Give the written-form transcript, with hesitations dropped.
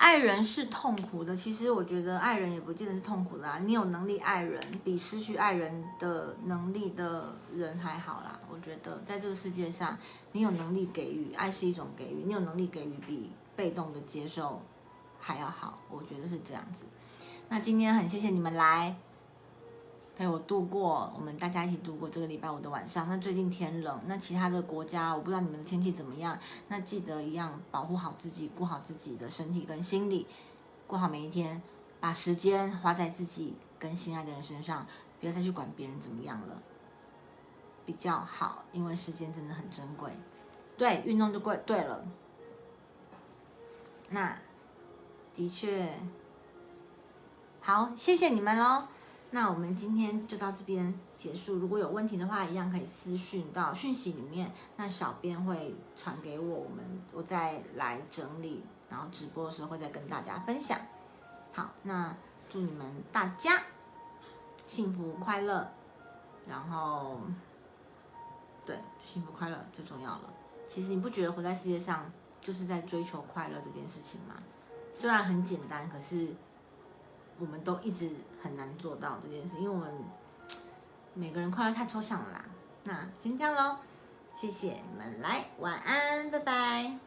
爱人是痛苦的，其实我觉得爱人也不见得是痛苦的啊。你有能力爱人，比失去爱人的能力的人还好啦。我觉得在这个世界上，你有能力给予，爱是一种给予，你有能力给予比被动的接受还要好，我觉得是这样子。那今天很谢谢你们来陪我度过，我们大家一起度过这个礼拜五的晚上。那最近天冷，那其他的国家我不知道你们的天气怎么样，那记得一样保护好自己，顾好自己的身体跟心理，过好每一天，把时间花在自己跟心爱的人身上，不要再去管别人怎么样了，比较好，因为时间真的很珍贵。对，运动就对了。那的确好，谢谢你们咯。那我们今天就到这边结束。如果有问题的话，一样可以私讯到讯息里面，那小编会传给我，我再来整理，然后直播的时候会再跟大家分享。好，那祝你们大家幸福快乐，然后对，幸福快乐最重要了。其实你不觉得活在世界上就是在追求快乐这件事情吗？虽然很简单，可是我们都一直很难做到这件事，因为我们每个人快乐太抽象了啦。那先这样咯，谢谢你们来，晚安，拜拜。